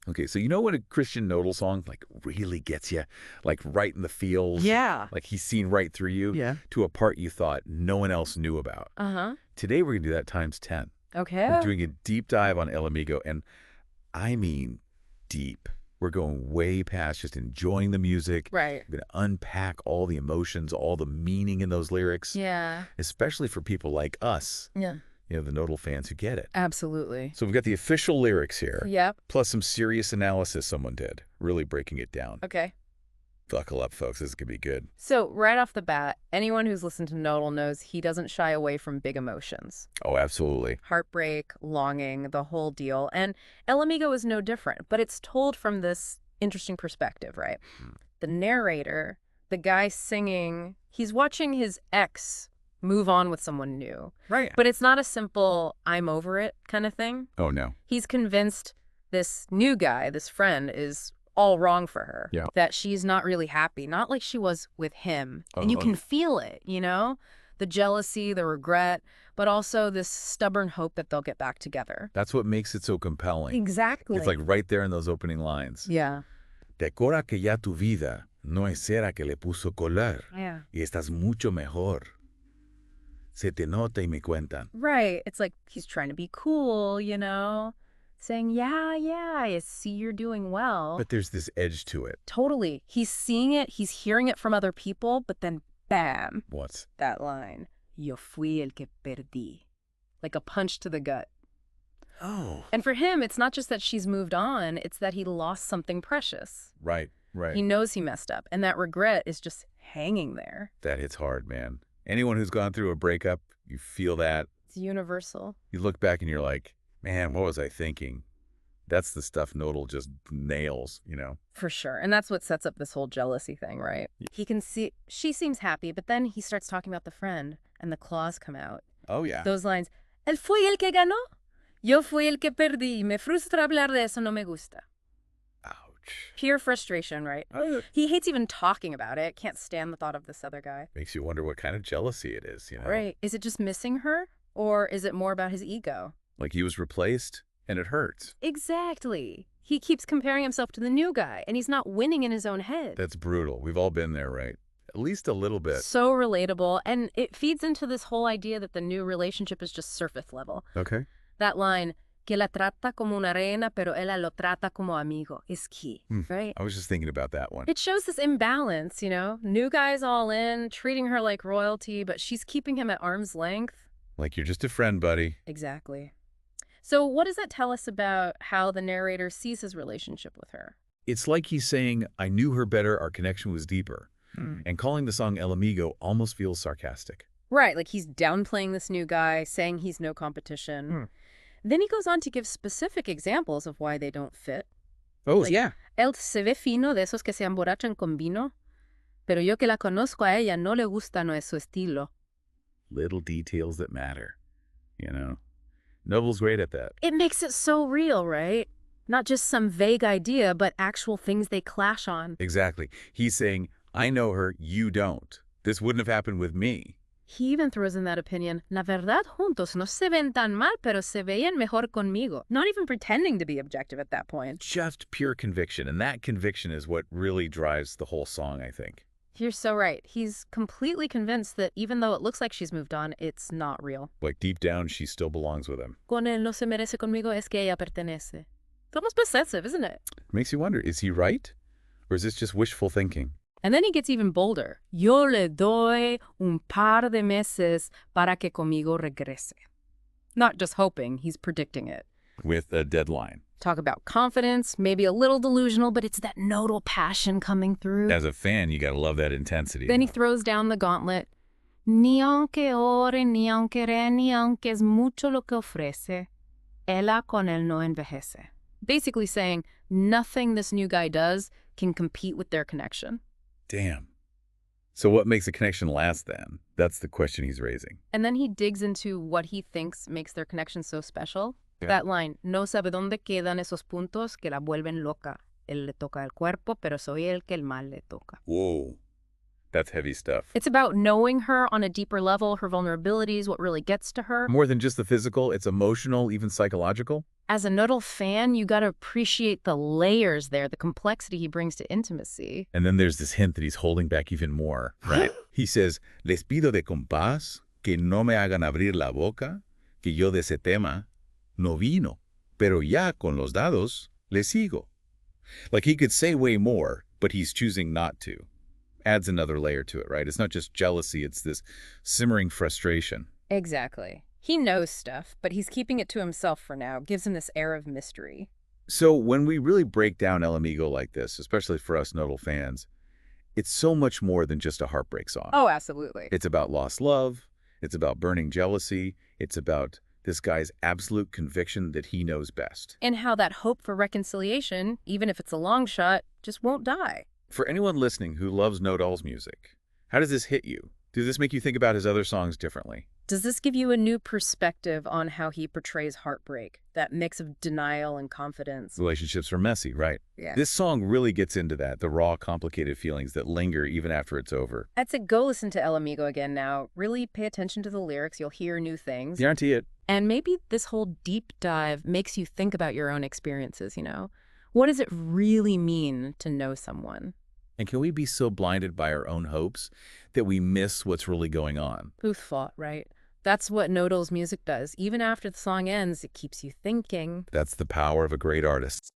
Okay, so you know when a Christian Nodal song like really gets you, like right in the feels? Yeah. Like he's seen right through you? Yeah. To a part you thought no one else knew about. Uh-huh. Today we're going to do that times 10. Okay. We're doing a deep dive on El Amigo, and I mean deep. We're going way past just enjoying the music. Right. We're going to unpack all the emotions, all the meaning in those lyrics. Yeah. Especially for people like us, Yeah. the Nodal fans who get it. Absolutely. So we've got the official lyrics here. Yep. Plus some serious analysis someone did, really breaking it down. Okay. Buckle up, folks. This is going to be good. So right off the bat, anyone who's listened to Nodal knows he doesn't shy away from big emotions. Oh, absolutely. Heartbreak, longing, the whole deal. And El Amigo is no different, but it's told from this interesting perspective, right? The narrator, the guy singing, he's watching his ex move on with someone new. Right. But it's not a simple, I'm over it kind of thing. Oh, no. He's convinced this new guy, this friend, is all wrong for her. Yeah. That she's not really happy, not like she was with him. And you can feel it, the jealousy, the regret, but also this stubborn hope that they'll get back together. That's what makes it so compelling. Exactly. It's like right there in those opening lines. Yeah. Decora que ya tu vida no es cera que le puso color. Yeah. Y estás mucho mejor. Se te nota y me cuentan. Right. It's like he's trying to be cool, saying, yeah, I see you're doing well. But there's this edge to it. Totally. He's seeing it, he's hearing it from other people, but then bam. What's that line? Yo fui el que perdí. Like a punch to the gut. Oh. And for him, it's not just that she's moved on, it's that he lost something precious. Right. He knows he messed up, and that regret is just hanging there. That hits hard, man. Anyone who's gone through a breakup, you feel that. It's universal. You look back and you're like, man, what was I thinking? That's the stuff Nodal just nails, For sure. And that's what sets up this whole jealousy thing, right? He can see, she seems happy, but then he starts talking about the friend, and the claws come out. Oh, yeah. Those lines, él fue el que ganó, yo fui el que perdí, me frustra hablar de eso, no me gusta. Ouch. Pure frustration, right? He hates even talking about it, can't stand the thought of this other guy. Makes you wonder what kind of jealousy it is, Right. Is it just missing her? Or is it more about his ego? Like he was replaced, and it hurts. Exactly. He keeps comparing himself to the new guy, and he's not winning in his own head. That's brutal. We've all been there, right? At least a little bit. So relatable, and it feeds into this whole idea that the new relationship is just surface level. Okay. That line, que la trata como una reina, pero ella lo trata como amigo, is key, right? I was just thinking about that one. It shows this imbalance, New guy's all in, treating her like royalty, but she's keeping him at arm's length. Like you're just a friend, buddy. Exactly. So what does that tell us about how the narrator sees his relationship with her? It's like he's saying, I knew her better, our connection was deeper. And calling the song El Amigo almost feels sarcastic. Right, like he's downplaying this new guy, saying he's no competition. Then he goes on to give specific examples of why they don't fit. Oh, Like, yeah. Él se ve fino de esos que se emborrachan con vino, pero yo que la conozco a ella no le gusta, no es su estilo. Little details that matter, Nodal's great at that. It makes it so real, right? Not just some vague idea, but actual things they clash on. Exactly. He's saying, I know her, you don't. This wouldn't have happened with me. He even throws in that opinion, la verdad juntos no se ven tan mal, pero se veían mejor conmigo. Not even pretending to be objective at that point. Just pure conviction. And that conviction is what really drives the whole song, I think. You're so right. He's completely convinced that even though it looks like she's moved on, it's not real. Like deep down, she still belongs with him. Con él no se merece conmigo, es que ella pertenece. It's almost possessive, isn't it? Makes you wonder, is he right? Or is this just wishful thinking? And then he gets even bolder. Yo le doy un par de meses para que conmigo regrese. Not just hoping, he's predicting it. With a deadline. Talk about confidence, maybe a little delusional, but it's that nodal passion coming through. As a fan, you gotta love that intensity. Then he throws down the gauntlet. Ni aunque ore, ni aunque re, ni aunque es mucho lo que ofrece, ella con él no envejece. Basically saying, nothing this new guy does can compete with their connection. Damn. So what makes a connection last then? That's the question he's raising. And then he digs into what he thinks makes their connection so special. Yeah. That line, no sabe dónde quedan esos puntos que la vuelven loca. Él le toca el cuerpo, pero soy el que el mal le toca. Whoa. That's heavy stuff. It's about knowing her on a deeper level, her vulnerabilities, what really gets to her. More than just the physical, it's emotional, even psychological. As a Nodal fan, you got to appreciate the layers there, the complexity he brings to intimacy. And then there's this hint that he's holding back even more, right? He says, Les pido de compás que no me hagan abrir la boca, que yo de ese tema no vino, pero ya con los dados le sigo. Like he could say way more, but he's choosing not to. Adds another layer to it, right? It's not just jealousy, it's this simmering frustration. Exactly. He knows stuff, but he's keeping it to himself for now, gives him this air of mystery. So when we really break down El Amigo like this, especially for us Nodal fans, it's so much more than just a heartbreak song. Oh, absolutely. It's about lost love. It's about burning jealousy. It's about this guy's absolute conviction that he knows best. And how that hope for reconciliation, even if it's a long shot, just won't die. For anyone listening who loves Nodal's music, how does this hit you? Does this make you think about his other songs differently? Does this give you a new perspective on how he portrays heartbreak, that mix of denial and confidence? Relationships are messy, right? Yeah. This song really gets into that, the raw, complicated feelings that linger even after it's over. I'd say go listen to El Amigo again now. Really pay attention to the lyrics. You'll hear new things. Guarantee it. And maybe this whole deep dive makes you think about your own experiences, you know? What does it really mean to know someone? And can we be so blinded by our own hopes that we miss what's really going on? Who thought, right? That's what Nodal's music does. Even after the song ends, it keeps you thinking. That's the power of a great artist.